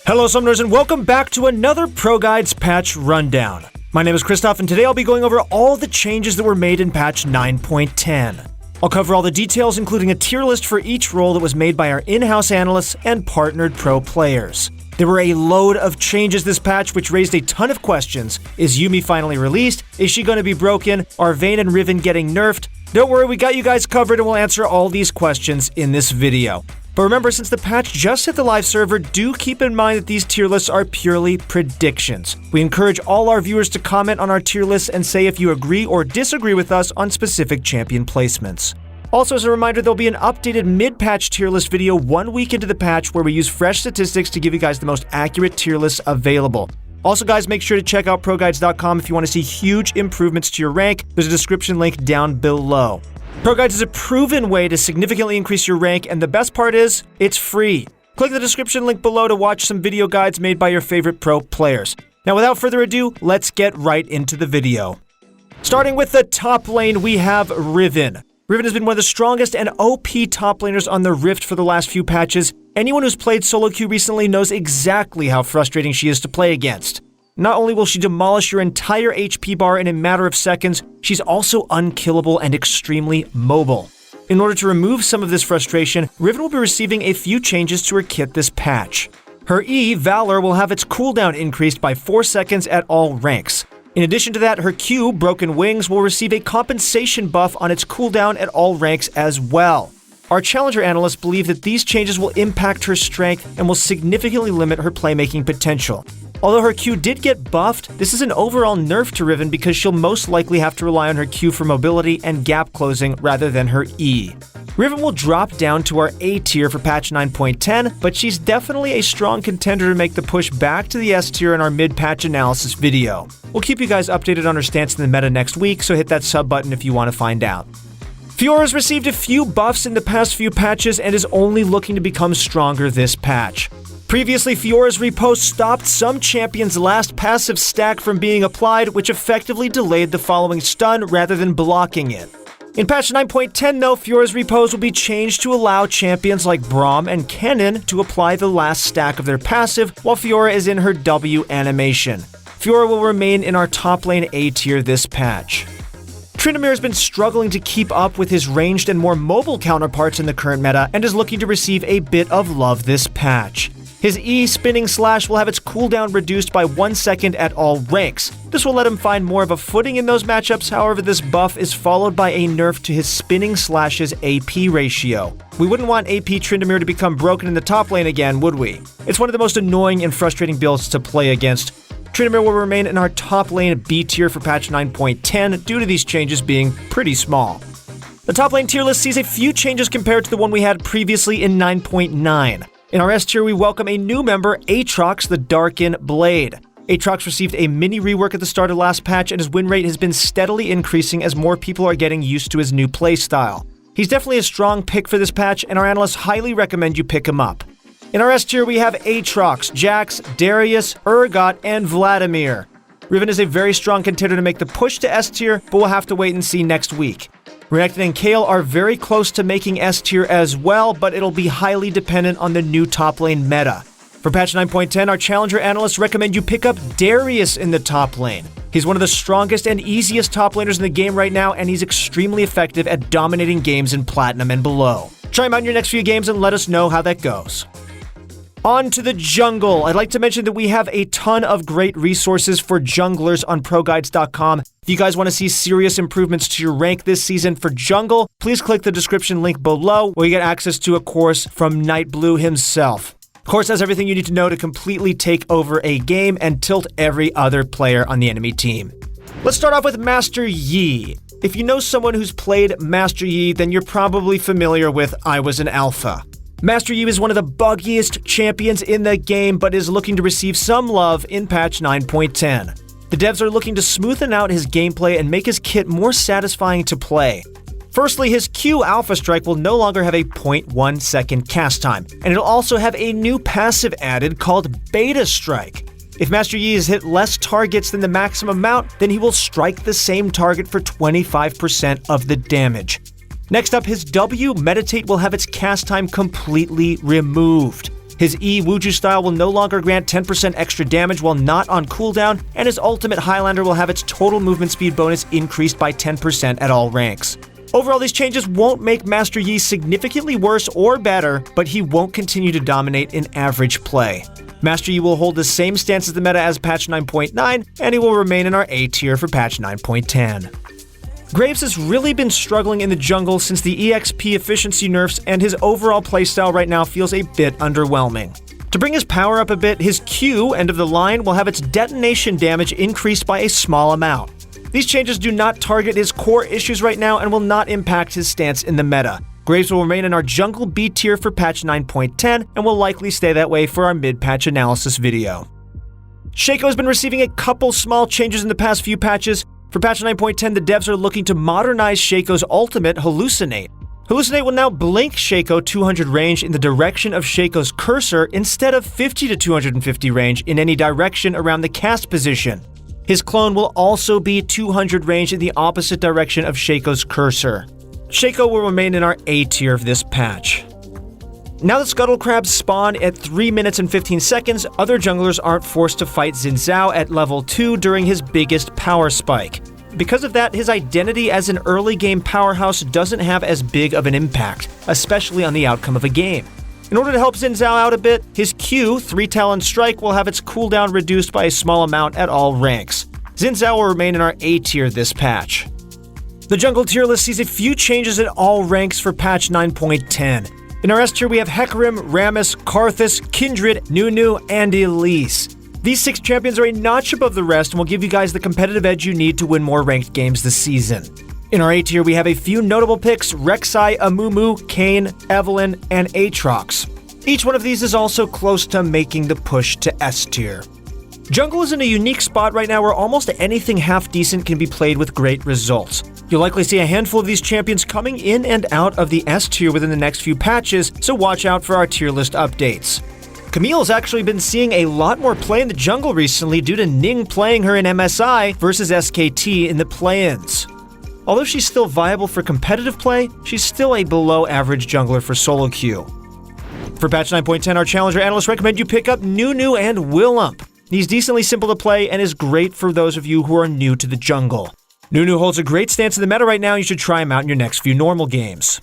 Hello Summoners and welcome back to another ProGuides patch rundown. My name is Christoph and today I'll be going over all the changes that were made in patch 9.10. I'll cover all the details including a tier list for each role that was made by our in-house analysts and partnered pro players. There were a load of changes this patch which raised a ton of questions. Is Yuumi finally released? Is she going to be broken? Are Vayne and Riven getting nerfed? Don't worry, we got you guys covered and we'll answer all these questions in this video. But remember, since the patch just hit the live server, do keep in mind that these tier lists are purely predictions. We encourage all our viewers to comment on our tier lists and say if you agree or disagree with us on specific champion placements. Also, as a reminder, there'll be an updated mid-patch tier list video 1 week into the patch where we use fresh statistics to give you guys the most accurate tier lists available. Also, guys, make sure to check out ProGuides.com if you want to see huge improvements to your rank. There's a description link down below. ProGuides is a proven way to significantly increase your rank, and the best part is, it's free. Click the description link below to watch some video guides made by your favorite pro players. Now, without further ado, let's get right into the video. Starting with the top lane, we have Riven. Riven has been one of the strongest and OP top laners on the Rift for the last few patches. Anyone who's played solo queue recently knows exactly how frustrating she is to play against. Not only will she demolish your entire HP bar in a matter of seconds, she's also unkillable and extremely mobile. In order to remove some of this frustration, Riven will be receiving a few changes to her kit this patch. Her E, Valor, will have its cooldown increased by 4 seconds at all ranks. In addition to that, her Q, Broken Wings, will receive a compensation buff on its cooldown at all ranks as well. Our challenger analysts believe that these changes will impact her strength and will significantly limit her playmaking potential. Although her Q did get buffed, this is an overall nerf to Riven because she'll most likely have to rely on her Q for mobility and gap closing rather than her E. Riven will drop down to our A tier for patch 9.10, but she's definitely a strong contender to make the push back to the S tier in our mid-patch analysis video. We'll keep you guys updated on her stance in the meta next week, so hit that sub button if you want to find out. Fiora's received a few buffs in the past few patches and is only looking to become stronger this patch. Previously, Fiora's repost stopped some champions' last passive stack from being applied, which effectively delayed the following stun rather than blocking it. In patch 9.10 though, Fiora's repose will be changed to allow champions like Braum and Kennen to apply the last stack of their passive while Fiora is in her W animation. Fiora will remain in our top lane A tier this patch. Tryndamere has been struggling to keep up with his ranged and more mobile counterparts in the current meta and is looking to receive a bit of love this patch. His E, Spinning Slash, will have its cooldown reduced by 1 second at all ranks. This will let him find more of a footing in those matchups, however this buff is followed by a nerf to his Spinning Slash's AP ratio. We wouldn't want AP Tryndamere to become broken in the top lane again, would we? It's one of the most annoying and frustrating builds to play against. Tryndamere will remain in our top lane B tier for patch 9.10 due to these changes being pretty small. The top lane tier list sees a few changes compared to the one we had previously in 9.9. In our S tier, we welcome a new member, Aatrox the Darken Blade. Aatrox received a mini rework at the start of last patch, and his win rate has been steadily increasing as more people are getting used to his new playstyle. He's definitely a strong pick for this patch, and our analysts highly recommend you pick him up. In our S tier, we have Aatrox, Jax, Darius, Urgot, and Vladimir. Riven is a very strong contender to make the push to S tier, but we'll have to wait and see next week. Renekton and Kayle are very close to making S tier as well, but it'll be highly dependent on the new top lane meta. For patch 9.10, our challenger analysts recommend you pick up Darius in the top lane. He's one of the strongest and easiest top laners in the game right now, and he's extremely effective at dominating games in Platinum and below. Try him out in your next few games and let us know how that goes. On to the jungle. I'd like to mention that we have a ton of great resources for junglers on ProGuides.com. If you guys want to see serious improvements to your rank this season for jungle, please click the description link below where you get access to a course from Nightblue himself. The course has everything you need to know to completely take over a game and tilt every other player on the enemy team. Let's start off with Master Yi. If you know someone who's played Master Yi, then you're probably familiar with I Was an Alpha. Master Yi is one of the buggiest champions in the game, but is looking to receive some love in patch 9.10. The devs are looking to smoothen out his gameplay and make his kit more satisfying to play. Firstly, his Q Alpha Strike will no longer have a 0.1 second cast time, and it'll also have a new passive added called Beta Strike. If Master Yi has hit less targets than the maximum amount, then he will strike the same target for 25% of the damage. Next up, his W, Meditate, will have its cast time completely removed. His E, Wuju style, will no longer grant 10% extra damage while not on cooldown, and his ultimate, Highlander, will have its total movement speed bonus increased by 10% at all ranks. Overall, these changes won't make Master Yi significantly worse or better, but he won't continue to dominate in average play. Master Yi will hold the same stance as the meta as patch 9.9, and he will remain in our A tier for patch 9.10. Graves has really been struggling in the jungle since the EXP efficiency nerfs, and his overall playstyle right now feels a bit underwhelming. To bring his power up a bit, his Q, end of the line, will have its detonation damage increased by a small amount. These changes do not target his core issues right now and will not impact his stance in the meta. Graves will remain in our jungle B tier for patch 9.10 and will likely stay that way for our mid-patch analysis video. Shaco has been receiving a couple small changes in the past few patches. For patch 9.10, the devs are looking to modernize Shaco's ultimate, Hallucinate. Hallucinate will now blink Shaco 200 range in the direction of Shaco's cursor instead of 50 to 250 range in any direction around the cast position. His clone will also be 200 range in the opposite direction of Shaco's cursor. Shaco will remain in our A tier of this patch. Now that Scuttle Crabs spawn at 3 minutes and 15 seconds, other junglers aren't forced to fight Xin Zhao at level 2 during his biggest power spike. Because of that, his identity as an early game powerhouse doesn't have as big of an impact, especially on the outcome of a game. In order to help Xin Zhao out a bit, his Q, 3-Talon Strike, will have its cooldown reduced by a small amount at all ranks. Xin Zhao will remain in our A tier this patch. The jungle tier list sees a few changes at all ranks for patch 9.10. In our S tier, we have Hecarim, Rammus, Karthus, Kindred, Nunu, and Elise. These 6 champions are a notch above the rest and will give you guys the competitive edge you need to win more ranked games this season. In our A tier, we have a few notable picks: Rek'Sai, Amumu, Kayn, Evelynn, and Aatrox. Each one of these is also close to making the push to S tier. Jungle is in a unique spot right now where almost anything half decent can be played with great results. You'll likely see a handful of these champions coming in and out of the S tier within the next few patches, so watch out for our tier list updates. Camille's actually been seeing a lot more play in the jungle recently due to Ning playing her in MSI versus SKT in the play-ins. Although she's still viable for competitive play, she's still a below-average jungler for solo queue. For patch 9.10, our challenger analysts recommend you pick up Nunu and Willump. He's decently simple to play and is great for those of you who are new to the jungle. Nunu holds a great stance in the meta right now, and you should try him out in your next few normal games.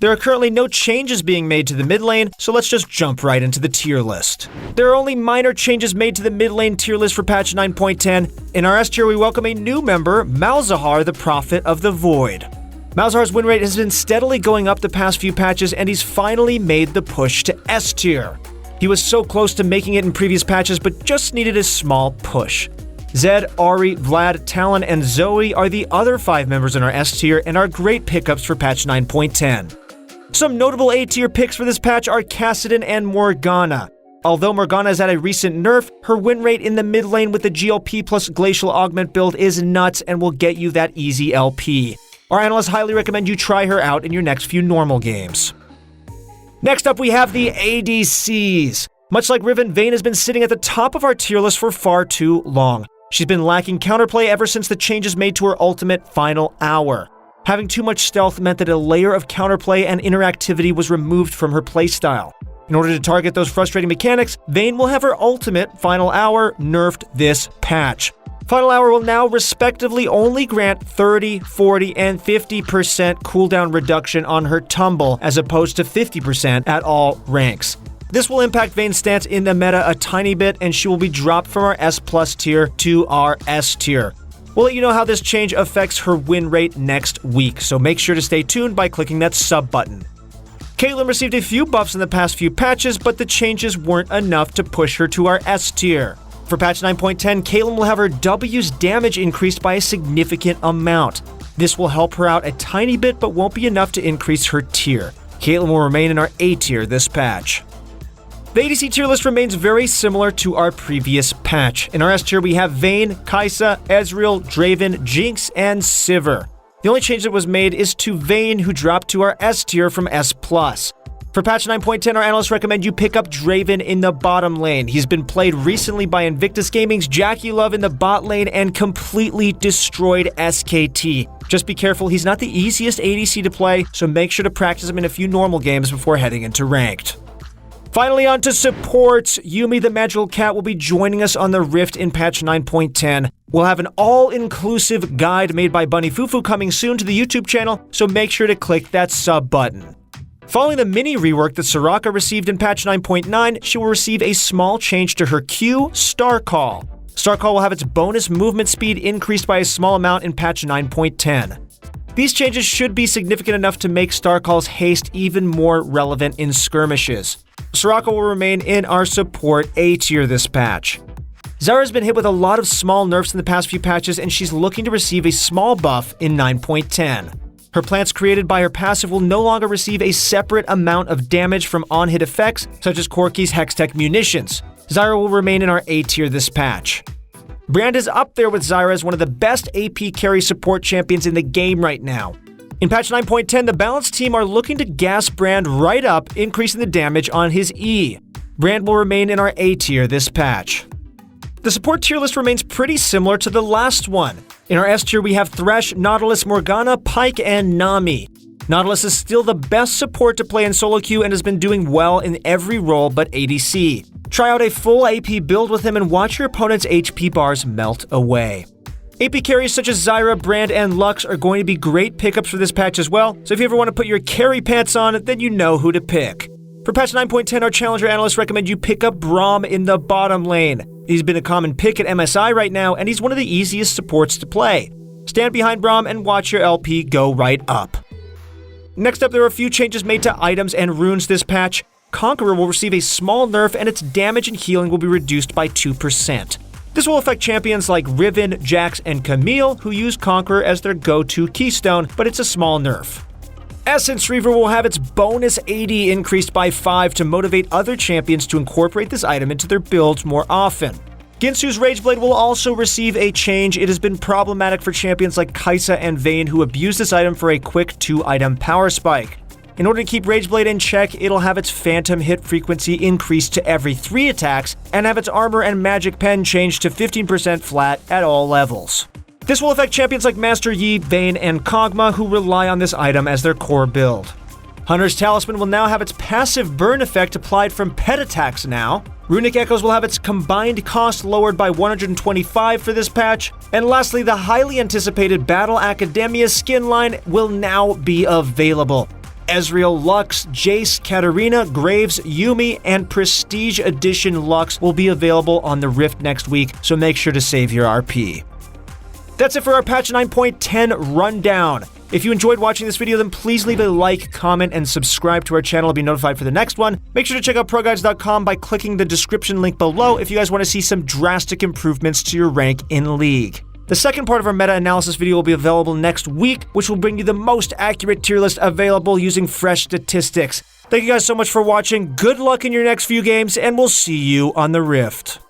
There are currently no changes being made to the mid lane, so let's just jump right into the tier list. There are only minor changes made to the mid lane tier list for patch 9.10. In our S tier, we welcome a new member, Malzahar, the Prophet of the Void. Malzahar's win rate has been steadily going up the past few patches, and he's finally made the push to S tier. He was so close to making it in previous patches, but just needed a small push. Zed, Ahri, Vlad, Talon, and Zoe are the other 5 members in our S tier and are great pickups for patch 9.10. Some notable A tier picks for this patch are Kassadin and Morgana. Although Morgana is at a recent nerf, her win rate in the mid lane with the GLP plus Glacial Augment build is nuts and will get you that easy LP. Our analysts highly recommend you try her out in your next few normal games. Next up, we have the ADCs. Much like Riven, Vayne has been sitting at the top of our tier list for far too long. She's been lacking counterplay ever since the changes made to her ultimate Final Hour. Having too much stealth meant that a layer of counterplay and interactivity was removed from her playstyle. In order to target those frustrating mechanics, Vayne will have her ultimate, Final Hour, nerfed this patch. Final Hour will now respectively only grant 30, 40, and 50% cooldown reduction on her tumble, as opposed to 50% at all ranks. This will impact Vayne's stance in the meta a tiny bit, and she will be dropped from our S+ tier to our S tier. We'll let you know how this change affects her win rate next week, so make sure to stay tuned by clicking that sub button. Caitlyn received a few buffs in the past few patches, but the changes weren't enough to push her to our S tier. For patch 9.10, Caitlyn will have her W's damage increased by a significant amount. This will help her out a tiny bit, but won't be enough to increase her tier. Caitlyn will remain in our A tier this patch. The ADC tier list remains very similar to our previous patch. In our S tier, we have Vayne, Kai'Sa, Ezreal, Draven, Jinx, and Sivir. The only change that was made is to Vayne, who dropped to our S tier from S+. For patch 9.10, our analysts recommend you pick up Draven in the bottom lane. He's been played recently by Invictus Gaming's Jackie Love in the bot lane and completely destroyed SKT. Just be careful, he's not the easiest ADC to play, so make sure to practice him in a few normal games before heading into ranked. Finally, on to support. Yuumi the Magical Cat will be joining us on the Rift in patch 9.10. We'll have an all-inclusive guide made by Bunny Fufu coming soon to the YouTube channel, so make sure to click that sub button. Following the mini rework that Soraka received in patch 9.9, she will receive a small change to her Q, Star Call. Star Call will have its bonus movement speed increased by a small amount in patch 9.10. These changes should be significant enough to make Star Call's haste even more relevant in skirmishes. Soraka will remain in our support A tier this patch. Zyra's been hit with a lot of small nerfs in the past few patches, and she's looking to receive a small buff in 9.10. Her plants created by her passive will no longer receive a separate amount of damage from on-hit effects, such as Corki's Hextech munitions. Zyra will remain in our A tier this patch. Brand is up there with Zyra as one of the best AP carry support champions in the game right now. In patch 9.10, the balanced team are looking to gas Brand right up, increasing the damage on his E. Brand will remain in our A tier this patch. The support tier list remains pretty similar to the last one. In our S tier, we have Thresh, Nautilus, Morgana, Pyke, and Nami. Nautilus is still the best support to play in solo queue and has been doing well in every role but ADC. Try out a full AP build with him and watch your opponent's HP bars melt away. AP carries such as Zyra, Brand, and Lux are going to be great pickups for this patch as well, so if you ever want to put your carry pants on, then you know who to pick. For patch 9.10, our challenger analysts recommend you pick up Braum in the bottom lane. He's been a common pick at MSI right now, and he's one of the easiest supports to play. Stand behind Braum and watch your LP go right up. Next up, there are a few changes made to items and runes this patch. Conqueror will receive a small nerf, and its damage and healing will be reduced by 2%. This will affect champions like Riven, Jax, and Camille, who use Conqueror as their go-to keystone, but it's a small nerf. Essence Reaver will have its bonus AD increased by 5 to motivate other champions to incorporate this item into their builds more often. Ginsu's Rageblade will also receive a change. It has been problematic for champions like Kai'Sa and Vayne who abuse this item for a quick 2-item power spike. In order to keep Rageblade in check, it'll have its phantom hit frequency increased to every 3 attacks and have its armor and magic pen changed to 15% flat at all levels. This will affect champions like Master Yi, Vayne, and Kog'Maw who rely on this item as their core build. Hunter's Talisman will now have its passive burn effect applied from pet attacks now. Runic Echoes will have its combined cost lowered by 125 for this patch. And lastly, the highly anticipated Battle Academia skin line will now be available. Ezreal, Lux, Jace, Katarina, Graves, Yuumi, and Prestige Edition Lux will be available on the Rift next week, so make sure to save your RP. That's it for our patch 9.10 rundown. If you enjoyed watching this video, then please leave a like, comment, and subscribe to our channel to be notified for the next one. Make sure to check out ProGuides.com by clicking the description link below if you guys want to see some drastic improvements to your rank in League. The second part of our meta-analysis video will be available next week, which will bring you the most accurate tier list available using fresh statistics. Thank you guys so much for watching, good luck in your next few games, and we'll see you on the Rift.